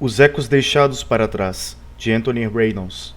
Os Ecos Deixados para Trás, de Anthony Reynolds.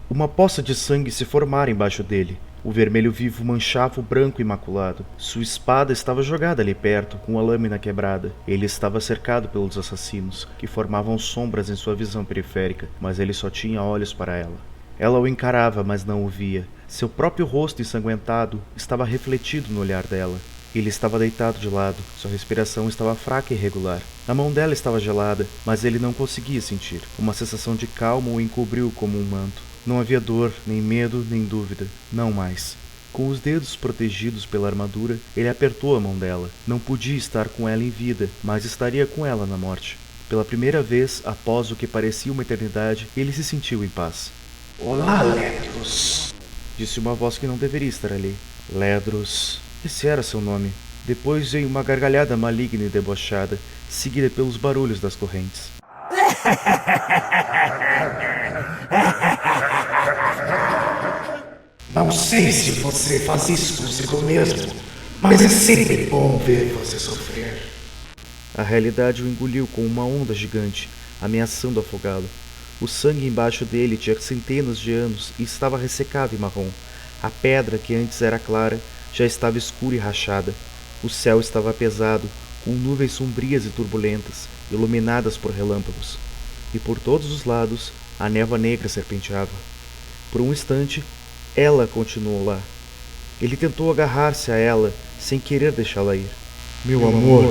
Uma poça de sangue se formara embaixo dele. O vermelho vivo manchava o branco imaculado. Sua espada estava jogada ali perto, com a lâmina quebrada. Ele estava cercado pelos assassinos, que formavam sombras em sua visão periférica, mas ele só tinha olhos para ela. Ela o encarava, mas não o via. Seu próprio rosto ensanguentado estava refletido no olhar dela. Ele estava deitado de lado, sua respiração estava fraca e irregular. A mão dela estava gelada, mas ele não conseguia sentir. Uma sensação de calma o encobriu como um manto. Não havia dor, nem medo, nem dúvida. Não mais. Com os dedos protegidos pela armadura, ele apertou a mão dela. Não podia estar com ela em vida, mas estaria com ela na morte. Pela primeira vez, após o que parecia uma eternidade, ele se sentiu em paz. Olá, Ledros, disse uma voz que não deveria estar ali. Ledros. Esse era seu nome. Depois veio uma gargalhada maligna e debochada, seguida pelos barulhos das correntes. Não sei se você faz isso consigo mesmo, mas é sempre bom ver você sofrer. A realidade o engoliu com uma onda gigante, ameaçando afogá-lo. O sangue embaixo dele tinha centenas de anos e estava ressecado e marrom. A pedra, que antes era clara, já estava escura e rachada. O céu estava pesado, com nuvens sombrias e turbulentas, iluminadas por relâmpagos. E por todos os lados, a névoa negra serpenteava. Por um instante, ela continuou lá. Ele tentou agarrar-se a ela, sem querer deixá-la ir. Meu amor,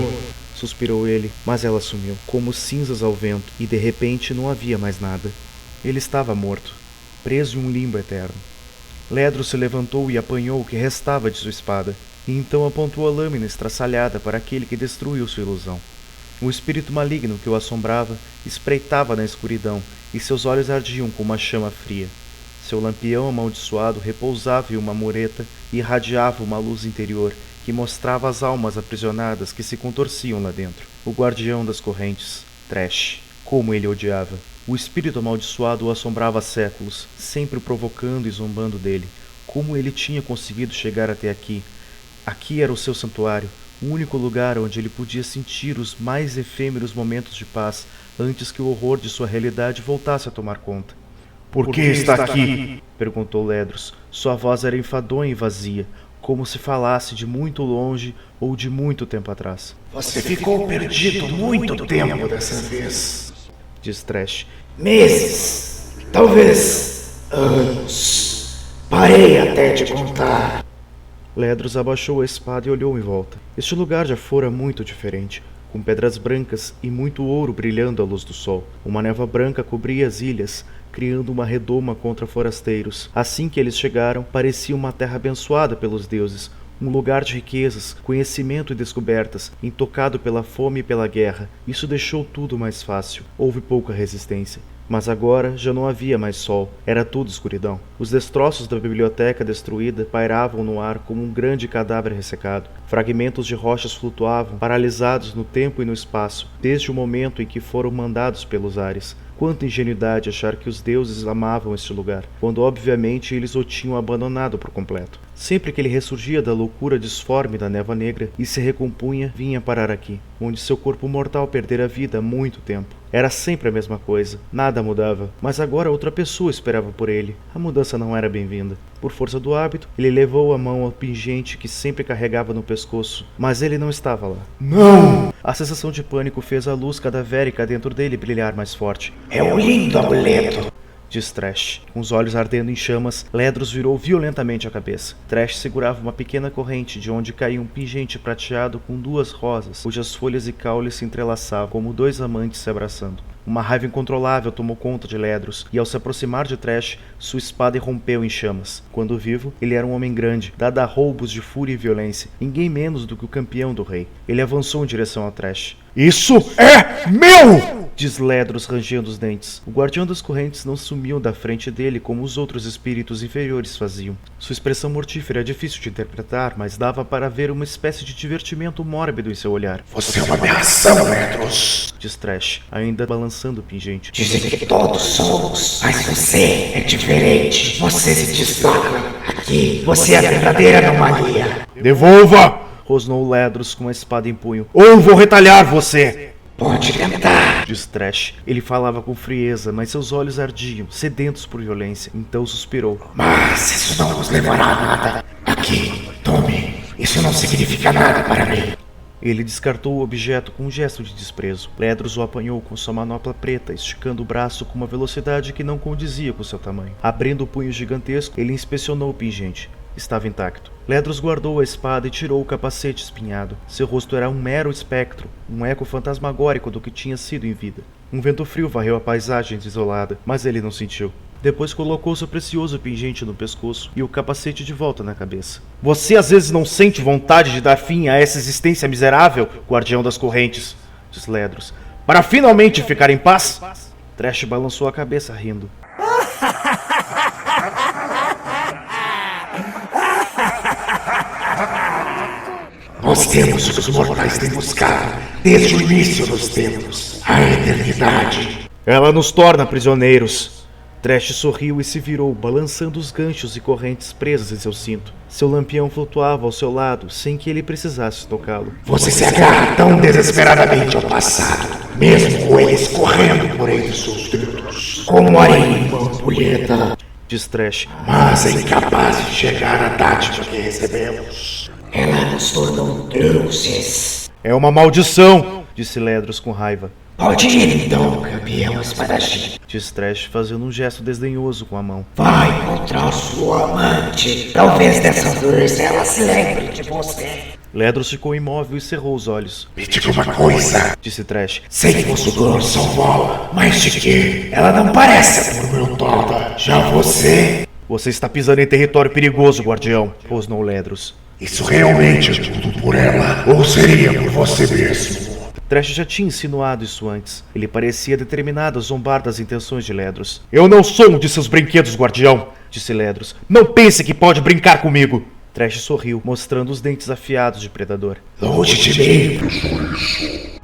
suspirou ele, mas ela sumiu, como cinzas ao vento, e de repente não havia mais nada. Ele estava morto, preso em um limbo eterno. Ledros se levantou e apanhou o que restava de sua espada, e então apontou a lâmina estraçalhada para aquele que destruiu sua ilusão. O espírito maligno que o assombrava espreitava na escuridão, e seus olhos ardiam com uma chama fria. Seu lampião amaldiçoado repousava em uma mureta e irradiava uma luz interior que mostrava as almas aprisionadas que se contorciam lá dentro. O guardião das correntes, Trash. Como ele odiava. O espírito amaldiçoado o assombrava há séculos, sempre o provocando e zombando dele. Como ele tinha conseguido chegar até aqui? Aqui era o seu santuário, o único lugar onde ele podia sentir os mais efêmeros momentos de paz, antes que o horror de sua realidade voltasse a tomar conta. Por que está aqui? Perguntou Ledros. Sua voz era enfadonha e vazia, como se falasse de muito longe ou de muito tempo atrás. Você ficou perdido muito tempo dessa vez, diz Trash. Meses, talvez anos. Parei até de contar. Ledros abaixou a espada e olhou em volta. Este lugar já fora muito diferente, com pedras brancas e muito ouro brilhando à luz do sol. Uma névoa branca cobria as ilhas, criando uma redoma contra forasteiros. Assim que eles chegaram, parecia uma terra abençoada pelos deuses, um lugar de riquezas, conhecimento e descobertas, intocado pela fome e pela guerra. Isso deixou tudo mais fácil. Houve pouca resistência. Mas agora já não havia mais sol, era tudo escuridão. Os destroços da biblioteca destruída pairavam no ar como um grande cadáver ressecado. Fragmentos de rochas flutuavam, paralisados no tempo e no espaço, desde o momento em que foram mandados pelos ares. Quanta ingenuidade achar que os deuses amavam este lugar, quando obviamente eles o tinham abandonado por completo. Sempre que ele ressurgia da loucura disforme da névoa negra e se recompunha, vinha parar aqui, onde seu corpo mortal perdera a vida há muito tempo. Era sempre a mesma coisa, nada mudava, mas agora outra pessoa esperava por ele. A mudança não era bem-vinda. Por força do hábito, ele levou a mão ao pingente que sempre carregava no pescoço, mas ele não estava lá. Não! A sensação de pânico fez a luz cadavérica dentro dele brilhar mais forte. É um lindo amuleto, diz Trash. Com os olhos ardendo em chamas, Ledros virou violentamente a cabeça. Trash segurava uma pequena corrente de onde caía um pingente prateado com duas rosas, cujas folhas e caules se entrelaçavam como dois amantes se abraçando. Uma raiva incontrolável tomou conta de Ledros, e ao se aproximar de Trash, sua espada irrompeu em chamas. Quando vivo, ele era um homem grande, dado a roubos de fúria e violência, ninguém menos do que o campeão do rei. Ele avançou em direção a Trash. Isso é meu! Diz Ledros rangendo os dentes. O guardião das correntes não sumiu da frente dele como os outros espíritos inferiores faziam. Sua expressão mortífera é difícil de interpretar, mas dava para ver uma espécie de divertimento mórbido em seu olhar. Você é uma aberração, Ledros, diz Trash, ainda balançando o pingente. Dizem que todos somos, mas você é diferente. Você se destaca. Aqui, você é a verdadeira anomalia. Devolva! Rosnou Ledros com a espada em punho. Ou vou retalhar você! Pode tentar. Diz Trash. Ele falava com frieza, mas seus olhos ardiam, sedentos por violência. Então suspirou. Mas isso não nos levará a nada. Aqui, tome. Isso não significa nada para mim. Ele descartou o objeto com um gesto de desprezo. Ledros o apanhou com sua manopla preta, esticando o braço com uma velocidade que não condizia com seu tamanho. Abrindo o punho gigantesco, ele inspecionou o pingente. Estava intacto. Ledros guardou a espada e tirou o capacete espinhado. Seu rosto era um mero espectro, um eco fantasmagórico do que tinha sido em vida. Um vento frio varreu a paisagem desolada, mas ele não sentiu. Depois colocou seu precioso pingente no pescoço e o capacete de volta na cabeça. Você às vezes não sente vontade de dar fim a essa existência miserável, guardião das correntes? Diz Ledros. Para finalmente ficar em paz? Trash balançou a cabeça rindo. Nós temos o que os mortais têm buscado desde o início dos tempos, a eternidade. Ela nos torna prisioneiros. Trash sorriu e se virou, balançando os ganchos e correntes presas em seu cinto. Seu lampião flutuava ao seu lado, sem que ele precisasse tocá-lo. Você se agarra tão desesperadamente ao passado, mesmo com ele escorrendo por entre seus dedos, como areia em uma ampulheta. Diz Trash. Mas é incapaz de chegar à dádiva que recebemos. Ela nos tornou deuses. É uma maldição, disse Ledros com raiva. Pode ir então, campeão espadachim. Diz Trash, fazendo um gesto desdenhoso com a mão. Vai encontrar sua amante. Talvez dessa vez ela se lembre de você. Ledros ficou imóvel e cerrou os olhos. Me diga uma coisa, disse Trash. Sei que você são bola, mas de que ela não parece por meu toda. Já você... Você está pisando em território perigoso, guardião, rosnou Ledros. Isso realmente é tudo por ela, ou seria por você mesmo? Trash já tinha insinuado isso antes. Ele parecia determinado a zombar das intenções de Ledros. Eu não sou um de seus brinquedos, guardião, disse Ledros. Não pense que pode brincar comigo. Trash sorriu, mostrando os dentes afiados de predador. Longe de mim,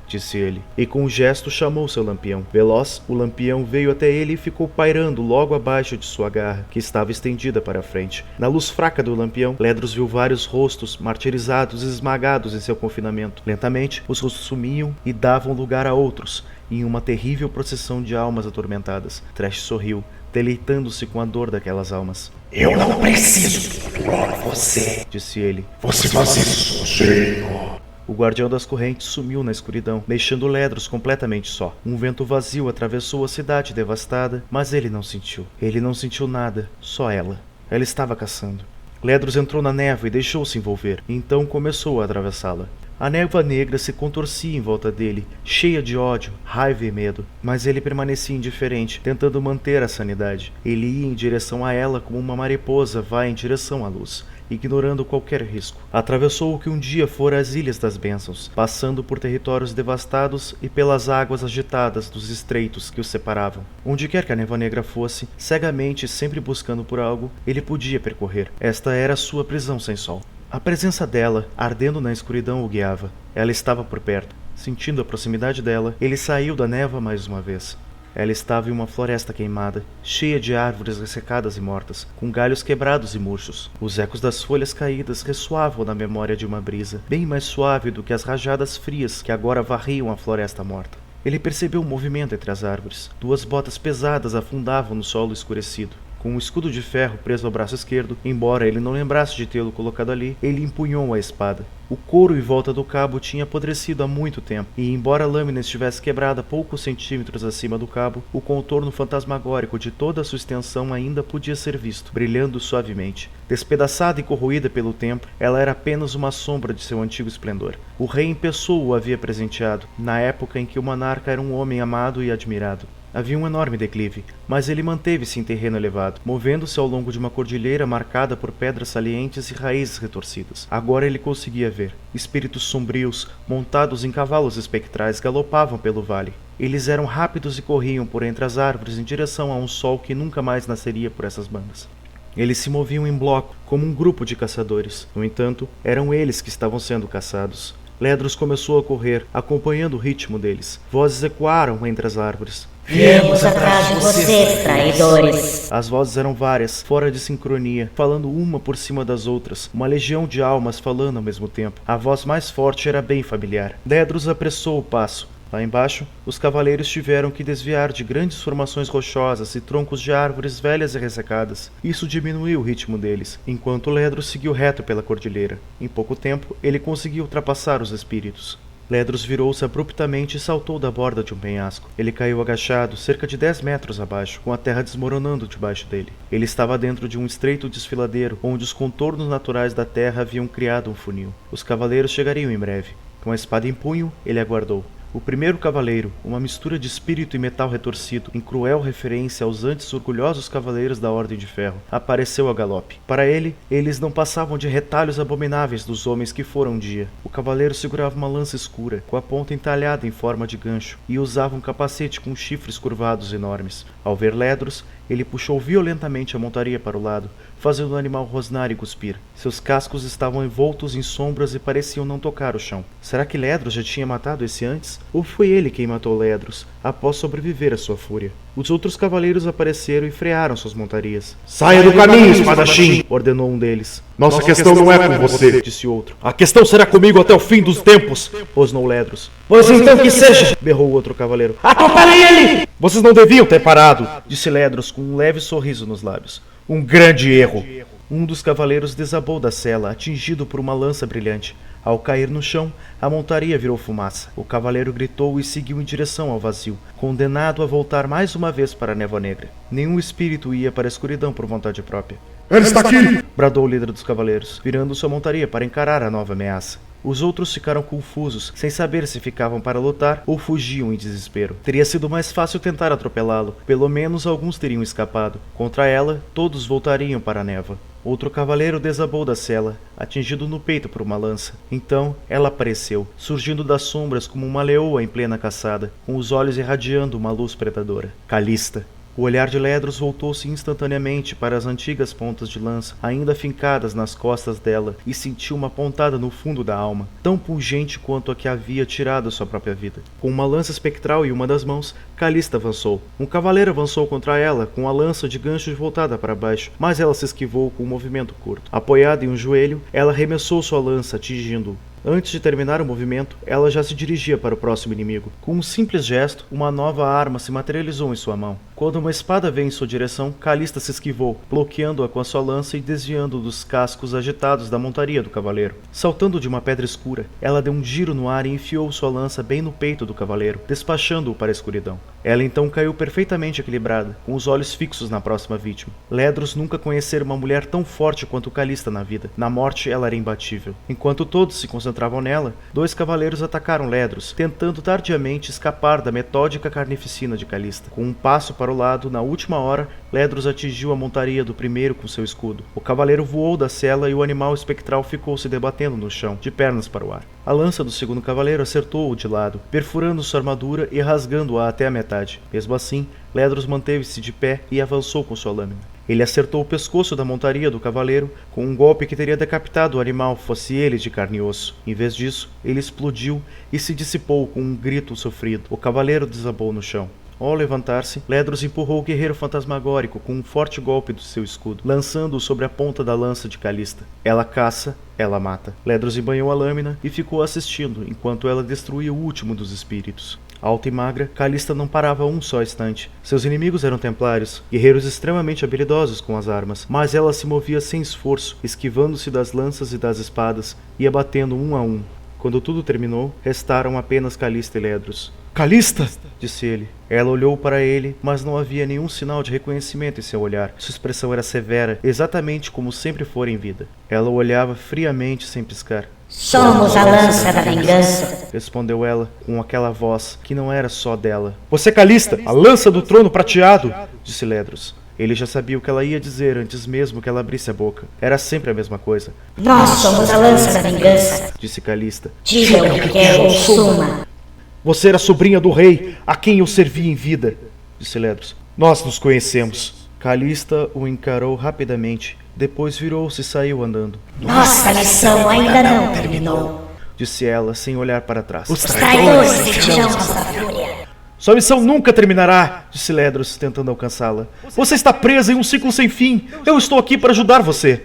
disse ele, e com um gesto chamou seu lampião. Veloz, o lampião veio até ele e ficou pairando logo abaixo de sua garra, que estava estendida para a frente. Na luz fraca do lampião, Ledros viu vários rostos martirizados e esmagados em seu confinamento. Lentamente, os rostos sumiam e davam lugar a outros, em uma terrível procissão de almas atormentadas. Trash sorriu, deleitando-se com a dor daquelas almas. Eu não preciso torturar você, disse ele. Você faz isso sozinho. O guardião das correntes sumiu na escuridão, deixando Ledros completamente só. Um vento vazio atravessou a cidade devastada, mas ele não sentiu. Ele não sentiu nada, só ela. Ela estava caçando. Ledros entrou na névoa e deixou-se envolver, então começou a atravessá-la. A névoa negra se contorcia em volta dele, cheia de ódio, raiva e medo, mas ele permanecia indiferente, tentando manter a sanidade. Ele ia em direção a ela como uma mariposa vai em direção à luz, ignorando qualquer risco. Atravessou o que um dia fora as Ilhas das Bênçãos, passando por territórios devastados e pelas águas agitadas dos estreitos que os separavam. Onde quer que a névoa negra fosse, cegamente sempre buscando por algo, ele podia percorrer. Esta era sua prisão sem sol. A presença dela, ardendo na escuridão, o guiava. Ela estava por perto. Sentindo a proximidade dela, ele saiu da névoa mais uma vez. Ela estava em uma floresta queimada, cheia de árvores ressecadas e mortas, com galhos quebrados e murchos. Os ecos das folhas caídas ressoavam na memória de uma brisa, bem mais suave do que as rajadas frias que agora varriam a floresta morta. Ele percebeu um movimento entre as árvores. Duas botas pesadas afundavam no solo escurecido. Com um escudo de ferro preso ao braço esquerdo, embora ele não lembrasse de tê-lo colocado ali, ele empunhou a espada. O couro em volta do cabo tinha apodrecido há muito tempo, e embora a lâmina estivesse quebrada poucos centímetros acima do cabo, o contorno fantasmagórico de toda a sua extensão ainda podia ser visto, brilhando suavemente. Despedaçada e corroída pelo tempo, ela era apenas uma sombra de seu antigo esplendor. O rei em pessoa o havia presenteado, na época em que o monarca era um homem amado e admirado. Havia um enorme declive, mas ele manteve-se em terreno elevado, movendo-se ao longo de uma cordilheira marcada por pedras salientes e raízes retorcidas. Agora ele conseguia ver. Espíritos sombrios, montados em cavalos espectrais, galopavam pelo vale. Eles eram rápidos e corriam por entre as árvores em direção a um sol que nunca mais nasceria por essas bandas. Eles se moviam em bloco, como um grupo de caçadores. No entanto, eram eles que estavam sendo caçados. Ledros começou a correr, acompanhando o ritmo deles. Vozes ecoaram entre as árvores. Viemos atrás de vocês, traidores. As vozes eram várias, fora de sincronia, falando uma por cima das outras, uma legião de almas falando ao mesmo tempo. A voz mais forte era bem familiar. Ledros apressou o passo. Lá embaixo, os cavaleiros tiveram que desviar de grandes formações rochosas e troncos de árvores velhas e ressecadas. Isso diminuiu o ritmo deles, enquanto Ledros seguiu reto pela cordilheira. Em pouco tempo, ele conseguiu ultrapassar os espíritos. Ledros virou-se abruptamente e saltou da borda de um penhasco. Ele caiu agachado, cerca de 10 metros abaixo, com a terra desmoronando debaixo dele. Ele estava dentro de um estreito desfiladeiro, onde os contornos naturais da terra haviam criado um funil. Os cavaleiros chegariam em breve. Com a espada em punho, ele aguardou. O primeiro cavaleiro, uma mistura de espírito e metal retorcido, em cruel referência aos antes orgulhosos cavaleiros da Ordem de Ferro, apareceu a galope. Para ele, eles não passavam de retalhos abomináveis dos homens que foram um dia. O cavaleiro segurava uma lança escura, com a ponta entalhada em forma de gancho, e usava um capacete com chifres curvados enormes. Ao ver Ledros, ele puxou violentamente a montaria para o lado, fazendo o animal rosnar e cuspir. Seus cascos estavam envoltos em sombras e pareciam não tocar o chão. Será que Ledros já tinha matado esse antes? Ou foi ele quem matou Ledros, após sobreviver à sua fúria? Os outros cavaleiros apareceram e frearam suas montarias. Saia do caminho, espadachim! Ordenou um deles. Nossa questão não é com você, disse outro. A questão será comigo até o fim dos tempos, rosnou Ledros. Pois então que seja, berrou o outro cavaleiro. Atropelem ele! Vocês não deviam ter parado, disse Ledros com um leve sorriso nos lábios. Um grande erro. Um dos cavaleiros desabou da sela, atingido por uma lança brilhante. Ao cair no chão, a montaria virou fumaça. O cavaleiro gritou e seguiu em direção ao vazio, condenado a voltar mais uma vez para a névoa negra. Nenhum espírito ia para a escuridão por vontade própria. Ele está aqui! Bradou o líder dos cavaleiros, virando sua montaria para encarar a nova ameaça. Os outros ficaram confusos, sem saber se ficavam para lutar ou fugiam em desespero. Teria sido mais fácil tentar atropelá-lo, pelo menos alguns teriam escapado. Contra ela, todos voltariam para a névoa. Outro cavaleiro desabou da sela, atingido no peito por uma lança. Então, ela apareceu, surgindo das sombras como uma leoa em plena caçada, com os olhos irradiando uma luz predadora. Calista. O olhar de Ledros voltou-se instantaneamente para as antigas pontas de lança, ainda fincadas nas costas dela, e sentiu uma pontada no fundo da alma, tão pungente quanto a que havia tirado sua própria vida. Com uma lança espectral em uma das mãos, Calista avançou. Um cavaleiro avançou contra ela, com a lança de gancho voltada para baixo, mas ela se esquivou com um movimento curto. Apoiada em um joelho, ela arremessou sua lança, atingindo-o. Antes de terminar o movimento, ela já se dirigia para o próximo inimigo. Com um simples gesto, uma nova arma se materializou em sua mão. Quando uma espada veio em sua direção, Calista se esquivou, bloqueando-a com a sua lança e desviando dos cascos agitados da montaria do cavaleiro. Saltando de uma pedra escura, ela deu um giro no ar e enfiou sua lança bem no peito do cavaleiro, despachando-o para a escuridão. Ela então caiu perfeitamente equilibrada, com os olhos fixos na próxima vítima. Ledros nunca conhecera uma mulher tão forte quanto Calista na vida. Na morte, ela era imbatível. Enquanto todos se concentravam nela, 2 cavaleiros atacaram Ledros, tentando tardiamente escapar da metódica carnificina de Calista. Com um passo para o lado, na última hora, Ledros atingiu a montaria do primeiro com seu escudo. O cavaleiro voou da cela e o animal espectral ficou se debatendo no chão, de pernas para o ar. A lança do segundo cavaleiro acertou-o de lado, perfurando sua armadura e rasgando-a até a metade. Mesmo assim, Ledros manteve-se de pé e avançou com sua lâmina. Ele acertou o pescoço da montaria do cavaleiro com um golpe que teria decapitado o animal, fosse ele de carne e osso. Em vez disso, ele explodiu e se dissipou com um grito sofrido. O cavaleiro desabou no chão. Ao levantar-se, Ledros empurrou o guerreiro fantasmagórico com um forte golpe do seu escudo, lançando-o sobre a ponta da lança de Calista. Ela caça, ela mata. Ledros embanhou a lâmina e ficou assistindo, enquanto ela destruía o último dos espíritos. Alta e magra, Calista não parava um só instante. Seus inimigos eram templários, guerreiros extremamente habilidosos com as armas, mas ela se movia sem esforço, esquivando-se das lanças e das espadas, e abatendo um a um. Quando tudo terminou, restaram apenas Calista e Ledros. Calista! Disse ele. Ela olhou para ele, mas não havia nenhum sinal de reconhecimento em seu olhar. Sua expressão era severa, exatamente como sempre fora em vida. Ela o olhava friamente sem piscar. Somos a lança da vingança, respondeu ela, com aquela voz que não era só dela. Você é Calista, a lança do trono prateado! Disse Ledros. Ele já sabia o que ela ia dizer antes mesmo que ela abrisse a boca. Era sempre a mesma coisa. Nós somos a lança da vingança, disse Calista. Diga o que quer, consuma. Você era sobrinha do rei, a quem eu servi em vida, disse Ledros. Nós nos conhecemos. Calista o encarou rapidamente, depois virou-se e saiu andando. Nossa lição ainda não terminou, disse ela, sem olhar para trás. Os traidores sentirão nossa fúria. Sua missão nunca terminará, disse Ledros, tentando alcançá-la. Você está presa em um ciclo sem fim. Eu estou aqui para ajudar você.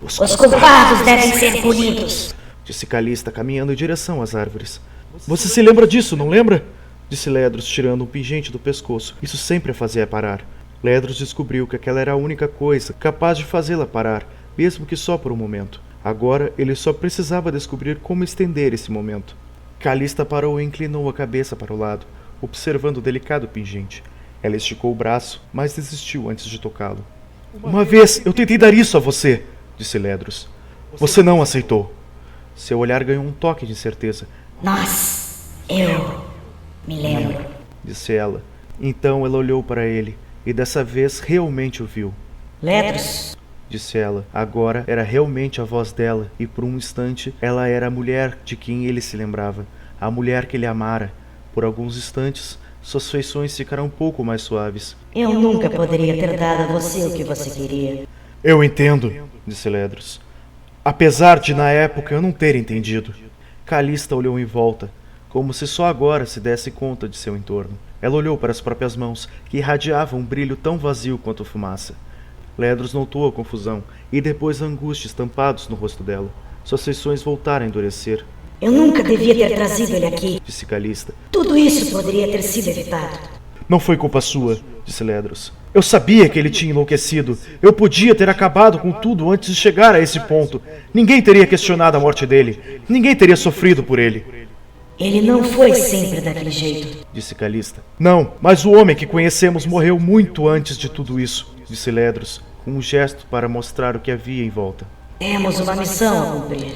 Os culpados devem ser punidos, disse Calista, caminhando em direção às árvores. Você se lembra disso, não lembra? Disse Ledros, tirando um pingente do pescoço. Isso sempre a fazia parar. Ledros descobriu que aquela era a única coisa capaz de fazê-la parar, mesmo que só por um momento. Agora ele só precisava descobrir como estender esse momento. Calista parou e inclinou a cabeça para o lado, observando o delicado pingente. Ela esticou o braço, mas desistiu antes de tocá-lo. Uma vez eu tentei dar isso a você, disse Ledros. Você não aceitou. Seu olhar ganhou um toque de incerteza. Eu me lembro, disse ela. Então ela olhou para ele, e dessa vez realmente o viu. Ledros, Disse ela. Agora era realmente a voz dela, e por um instante ela era a mulher de quem ele se lembrava, a mulher que ele amara. Por alguns instantes, suas feições ficaram um pouco mais suaves. eu nunca poderia ter dado a você o que você queria. Eu entendo, Disse Ledros. apesar de na época eu não ter entendido. Calista olhou em volta, como se só agora se desse conta de seu entorno. Ela olhou para as próprias mãos, que irradiavam um brilho tão vazio quanto fumaça. Ledros notou a confusão e depois a angústia estampados no rosto dela. Suas feições voltaram a endurecer, Eu nunca devia ter trazido ele aqui. disse Calista. Tudo isso poderia ter sido evitado. Não foi culpa sua. Disse Ledros. Eu sabia que ele tinha enlouquecido. Eu podia ter acabado com tudo antes de chegar a esse ponto. Ninguém teria questionado a morte dele. Ninguém teria sofrido por ele. Ele não foi sempre daquele jeito. Disse Calista. Não, mas o homem que conhecemos morreu muito antes de tudo isso. Disse Ledros, com um gesto para mostrar o que havia em volta. Temos uma missão a cumprir.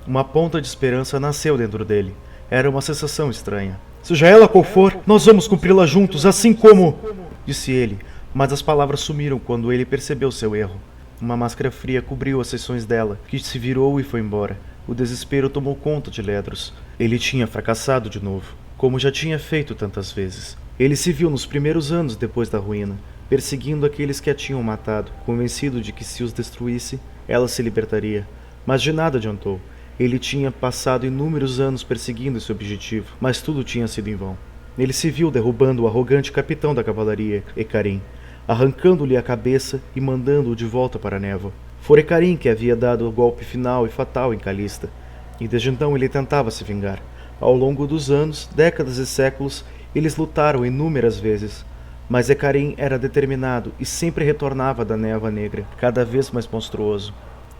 Uma ponta de esperança nasceu dentro dele. Era uma sensação estranha. Seja ela qual for, nós vamos cumpri-la juntos, assim como... Disse ele, mas as palavras sumiram quando ele percebeu seu erro. Uma máscara fria cobriu as feições dela, que se virou e foi embora. O desespero tomou conta de Ledros. Ele tinha fracassado de novo, como já tinha feito tantas vezes. Ele se viu nos primeiros anos depois da ruína, perseguindo aqueles que a tinham matado, convencido de que se os destruísse, ela se libertaria. Mas de nada adiantou. Ele tinha passado inúmeros anos perseguindo esse objetivo, mas tudo tinha sido em vão. Ele se viu derrubando o arrogante capitão da cavalaria, Ecarim, arrancando-lhe a cabeça e mandando-o de volta para a névoa. Fora Ecarim que havia dado o golpe final e fatal em Calista, e desde então ele tentava se vingar. Ao longo dos anos, décadas e séculos, eles lutaram inúmeras vezes, mas Ecarim era determinado e sempre retornava da névoa negra, cada vez mais monstruoso.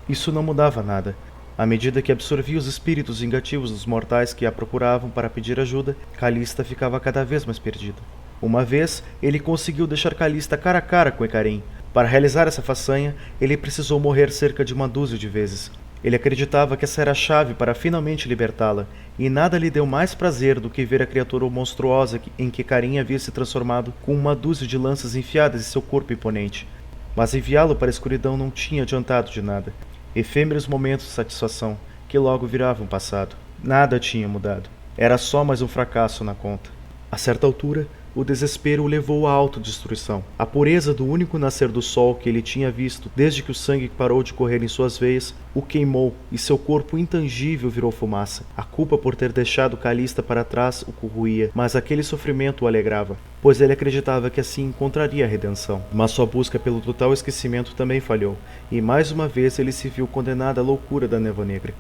Isso não mudava nada. À medida que absorvia os espíritos vingativos dos mortais que a procuravam para pedir ajuda, Calista ficava cada vez mais perdida. Uma vez, ele conseguiu deixar Calista cara a cara com Ecarim. Para realizar essa façanha, ele precisou morrer cerca de uma dúzia de vezes. Ele acreditava que essa era a chave para finalmente libertá-la, e nada lhe deu mais prazer do que ver a criatura monstruosa em que Ecarim havia se transformado com uma dúzia de lanças enfiadas em seu corpo imponente. Mas enviá-lo para a escuridão não tinha adiantado de nada. Efêmeros momentos de satisfação, que logo viravam passado. Nada tinha mudado. Era só mais um fracasso na conta. A certa altura, o desespero o levou à autodestruição. A pureza do único nascer do sol que ele tinha visto desde que o sangue parou de correr em suas veias o queimou e seu corpo intangível virou fumaça. A culpa por ter deixado Calista para trás o corroía, mas aquele sofrimento o alegrava, pois ele acreditava que assim encontraria a redenção. Mas sua busca pelo total esquecimento também falhou, e mais uma vez ele se viu condenado à loucura da névoa negra.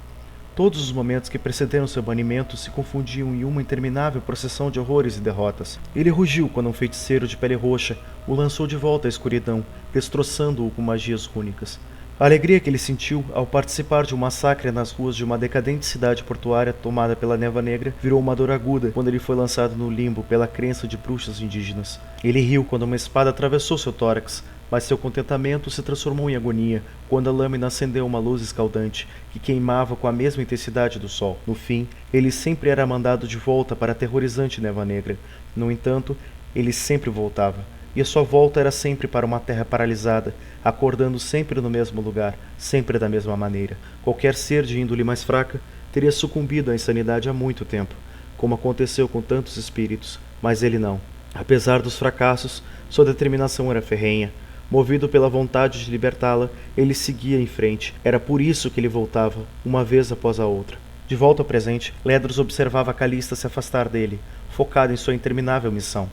Todos os momentos que precederam seu banimento se confundiam em uma interminável procissão de horrores e derrotas. Ele rugiu quando um feiticeiro de pele roxa o lançou de volta à escuridão, destroçando-o com magias rúnicas. A alegria que ele sentiu ao participar de um massacre nas ruas de uma decadente cidade portuária tomada pela névoa negra virou uma dor aguda quando ele foi lançado no limbo pela crença de bruxas indígenas. Ele riu quando uma espada atravessou seu tórax, mas seu contentamento se transformou em agonia quando a lâmina acendeu uma luz escaldante que queimava com a mesma intensidade do sol. No fim, ele sempre era mandado de volta para a aterrorizante névoa negra. No entanto, ele sempre voltava, e a sua volta era sempre para uma terra paralisada, acordando sempre no mesmo lugar, sempre da mesma maneira. Qualquer ser de índole mais fraca teria sucumbido à insanidade há muito tempo, como aconteceu com tantos espíritos, mas ele não. Apesar dos fracassos, sua determinação era ferrenha. Movido pela vontade de libertá-la, ele seguia em frente. Era por isso que ele voltava, uma vez após a outra. De volta ao presente, Ledros observava Calista se afastar dele, focado em sua interminável missão.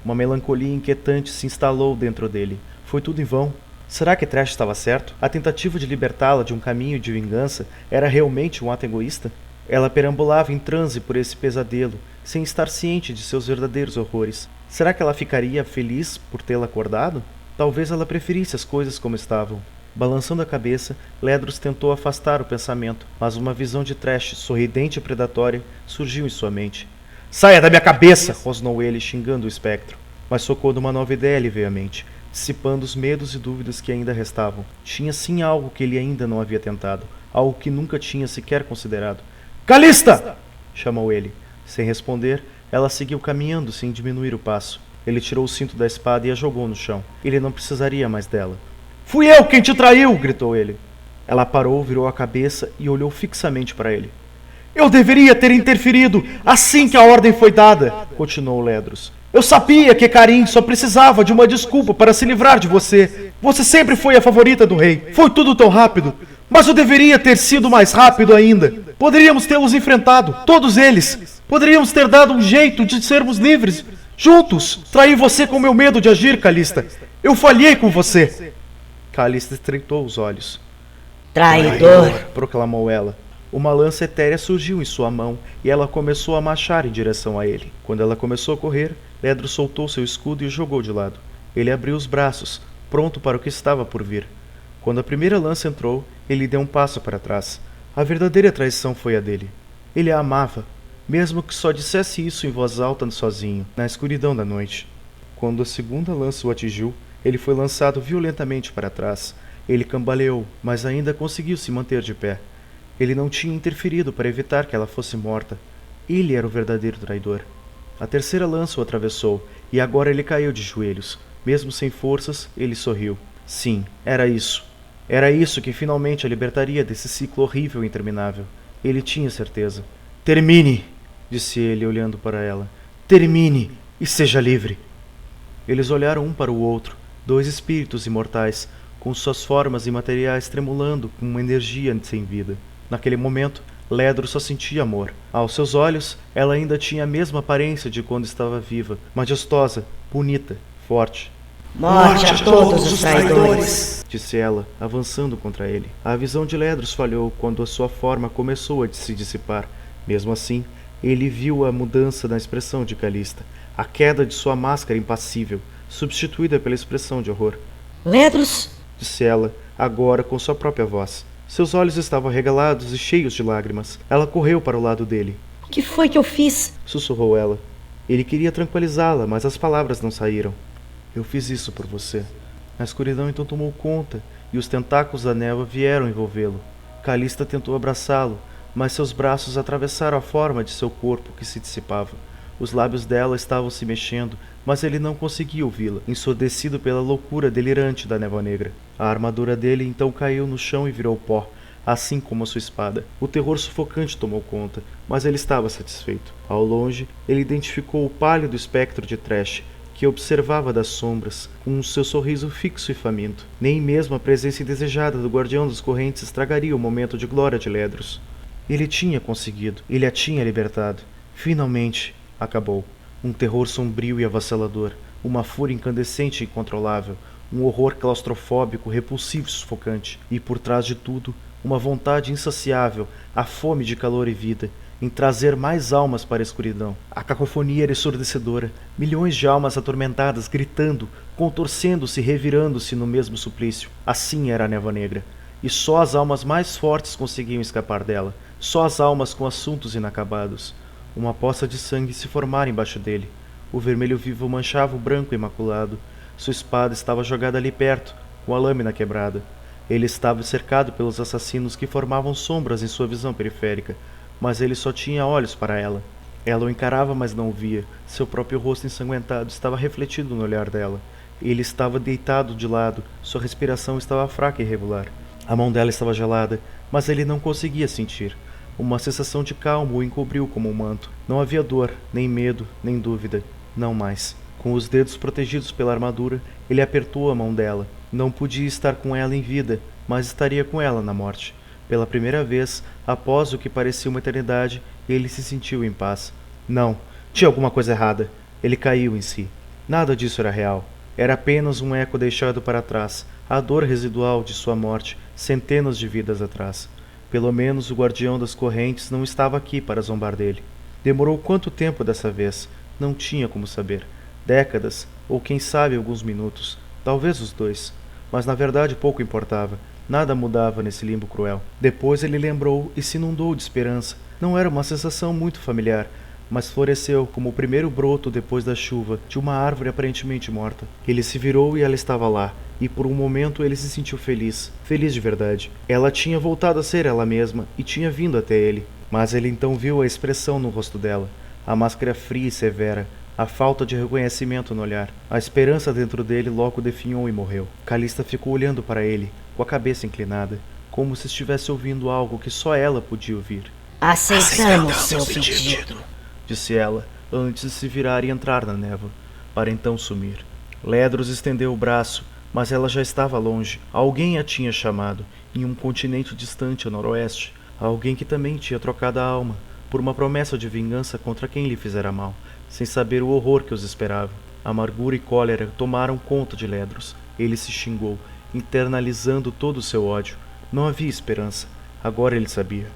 Uma melancolia inquietante se instalou dentro dele. Foi tudo em vão? Será que Thresh estava certo? A tentativa de libertá-la de um caminho de vingança era realmente um ato egoísta? Ela perambulava em transe por esse pesadelo, sem estar ciente de seus verdadeiros horrores. Será que ela ficaria feliz por tê-la acordado? Talvez ela preferisse as coisas como estavam. Balançando a cabeça, Ledros tentou afastar o pensamento, mas uma visão de Trash, sorridente e predatória, surgiu em sua mente. Saia da minha cabeça! Rosnou ele, xingando o espectro. Mas focou numa nova ideia lhe veio à mente, dissipando os medos e dúvidas que ainda restavam. Tinha sim algo que ele ainda não havia tentado, algo que nunca tinha sequer considerado. Calista! Chamou ele. Sem responder, ela seguiu caminhando sem diminuir o passo. Ele tirou o cinto da espada e a jogou no chão. Ele não precisaria mais dela. Fui eu quem te traiu! Gritou ele. Ela parou, virou a cabeça e olhou fixamente para ele. Eu deveria ter interferido assim que a ordem foi dada, continuou Ledros. Eu sabia que Carim só precisava de uma desculpa para se livrar de você. Você sempre foi a favorita do rei. Foi tudo tão rápido. Mas eu deveria ter sido mais rápido ainda. Poderíamos tê-los enfrentado, todos eles. Poderíamos ter dado um jeito de sermos livres. Juntos. Traí você com meu medo de agir, Calista. Eu falhei com você. Calista estreitou os olhos. Traidor! Proclamou ela. Uma lança etérea surgiu em sua mão e ela começou a marchar em direção a ele. Quando ela começou a correr, Ledros soltou seu escudo e o jogou de lado. Ele abriu os braços, pronto para o que estava por vir. Quando a primeira lança entrou, ele deu um passo para trás. A verdadeira traição foi a dele. Ele a amava, mesmo que só dissesse isso em voz alta sozinho, na escuridão da noite. Quando a segunda lança o atingiu, ele foi lançado violentamente para trás. Ele cambaleou, mas ainda conseguiu se manter de pé. Ele não tinha interferido para evitar que ela fosse morta. Ele era o verdadeiro traidor. A terceira lança o atravessou, e agora ele caiu de joelhos. Mesmo sem forças, ele sorriu. Sim, era isso. Era isso que finalmente a libertaria desse ciclo horrível e interminável. Ele tinha certeza. Termine, disse ele, olhando para ela. Termine e seja livre. Eles olharam um para o outro, dois espíritos imortais, com suas formas imateriais tremulando com uma energia sem vida. Naquele momento, Ledros só sentia amor. Aos seus olhos, ela ainda tinha a mesma aparência de quando estava viva, majestosa, bonita, forte. Morte a todos os traidores! Disse ela, avançando contra ele. A visão de Ledros falhou quando a sua forma começou a se dissipar. Mesmo assim, ele viu a mudança na expressão de Calista, a queda de sua máscara impassível, substituída pela expressão de horror. Ledros? Disse ela, agora com sua própria voz. Seus olhos estavam arregalados e cheios de lágrimas. Ela correu para o lado dele. O que foi que eu fiz? Sussurrou ela. Ele queria tranquilizá-la, mas as palavras não saíram. Eu fiz isso por você. A escuridão então tomou conta, e os tentáculos da névoa vieram envolvê-lo. Calista tentou abraçá-lo, mas seus braços atravessaram a forma de seu corpo que se dissipava. Os lábios dela estavam se mexendo, mas ele não conseguia ouvi-la, ensurdecido pela loucura delirante da névoa negra. A armadura dele então caiu no chão e virou pó, assim como a sua espada. O terror sufocante tomou conta, mas ele estava satisfeito. Ao longe, ele identificou o pálido espectro de Trash, que observava das sombras, com o seu sorriso fixo e faminto. Nem mesmo a presença indesejada do guardião das correntes estragaria o momento de glória de Ledros. Ele tinha conseguido, ele a tinha libertado. Finalmente, acabou. Um terror sombrio e avassalador, uma fúria incandescente e incontrolável, um horror claustrofóbico, repulsivo e sufocante, e por trás de tudo, uma vontade insaciável, a fome de calor e vida, em trazer mais almas para a escuridão. A cacofonia era ensurdecedora, milhões de almas atormentadas, gritando, contorcendo-se e revirando-se no mesmo suplício. Assim era a névoa negra, e só as almas mais fortes conseguiam escapar dela, só as almas com assuntos inacabados. Uma poça de sangue se formara embaixo dele. O vermelho vivo manchava o branco imaculado. Sua espada estava jogada ali perto, com a lâmina quebrada. Ele estava cercado pelos assassinos que formavam sombras em sua visão periférica, mas ele só tinha olhos para ela. Ela o encarava, mas não o via. Seu próprio rosto ensanguentado estava refletido no olhar dela. Ele estava deitado de lado, sua respiração estava fraca e irregular. A mão dela estava gelada, mas ele não conseguia sentir. Uma sensação de calma o encobriu como um manto. Não havia dor, nem medo, nem dúvida. Não mais. Com os dedos protegidos pela armadura, ele apertou a mão dela. Não podia estar com ela em vida, mas estaria com ela na morte. Pela primeira vez, após o que parecia uma eternidade, ele se sentiu em paz. Não, tinha alguma coisa errada. Ele caiu em si. Nada disso era real. Era apenas um eco deixado para trás, a dor residual de sua morte, centenas de vidas atrás. Pelo menos o guardião das correntes não estava aqui para zombar dele. Demorou quanto tempo dessa vez? Não tinha como saber. Décadas, ou quem sabe alguns minutos, talvez os 2. Mas na verdade pouco importava. Nada mudava nesse limbo cruel. Depois ele lembrou e se inundou de esperança. Não era uma sensação muito familiar, mas floresceu como o primeiro broto depois da chuva de uma árvore aparentemente morta. Ele se virou e ela estava lá, e por um momento ele se sentiu feliz. Feliz de verdade. Ela tinha voltado a ser ela mesma e tinha vindo até ele. Mas ele então viu a expressão no rosto dela, a máscara fria e severa, a falta de reconhecimento no olhar. A esperança dentro dele logo definhou e morreu. Calista ficou olhando para ele, com a cabeça inclinada, como se estivesse ouvindo algo que só ela podia ouvir. Aceitamos seu pedido, disse ela, antes de se virar e entrar na névoa, para então sumir. Ledros estendeu o braço, mas ela já estava longe. Alguém a tinha chamado, em um continente distante a noroeste. Alguém que também tinha trocado a alma, por uma promessa de vingança contra quem lhe fizera mal, sem saber o horror que os esperava. Amargura e cólera tomaram conta de Ledros. Ele se xingou, internalizando todo o seu ódio. Não havia esperança. Agora ele sabia.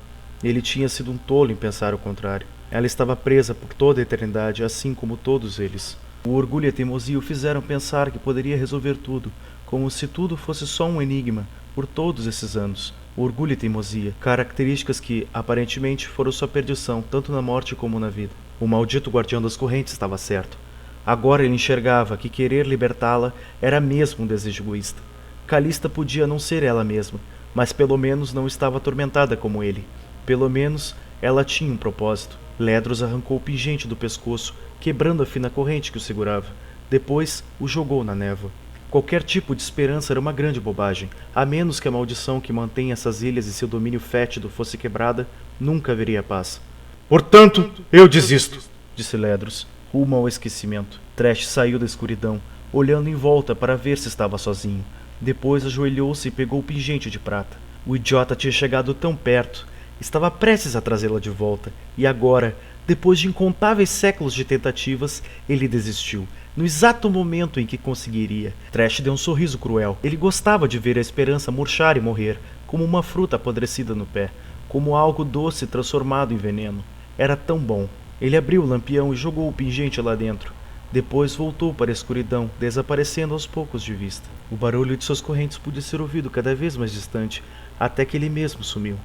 Ele tinha sido um tolo em pensar o contrário. Ela estava presa por toda a eternidade, assim como todos eles. O orgulho e a teimosia o fizeram pensar que poderia resolver tudo, como se tudo fosse só um enigma, por todos esses anos. Orgulho e teimosia, características que, aparentemente, foram sua perdição, tanto na morte como na vida. O maldito guardião das correntes estava certo. Agora ele enxergava que querer libertá-la era mesmo um desejo egoísta. Calista podia não ser ela mesma, mas pelo menos não estava atormentada como ele. Pelo menos ela tinha um propósito. Ledros arrancou o pingente do pescoço, quebrando a fina corrente que o segurava. Depois o jogou na névoa. Qualquer tipo de esperança era uma grande bobagem. A menos que a maldição que mantém essas ilhas e seu domínio fétido fosse quebrada, nunca haveria paz. Portanto, eu desisto, disse Ledros, rumo ao esquecimento. Trash saiu da escuridão, olhando em volta para ver se estava sozinho. Depois ajoelhou-se e pegou o pingente de prata. O idiota tinha chegado tão perto. Estava prestes a trazê-la de volta. E agora, depois de incontáveis séculos de tentativas, ele desistiu. No exato momento em que conseguiria. Trash deu um sorriso cruel. Ele gostava de ver a esperança murchar e morrer, como uma fruta apodrecida no pé, como algo doce transformado em veneno. Era tão bom. Ele abriu o lampião e jogou o pingente lá dentro. Depois voltou para a escuridão, desaparecendo aos poucos de vista. O barulho de suas correntes podia ser ouvido cada vez mais distante, até que ele mesmo sumiu.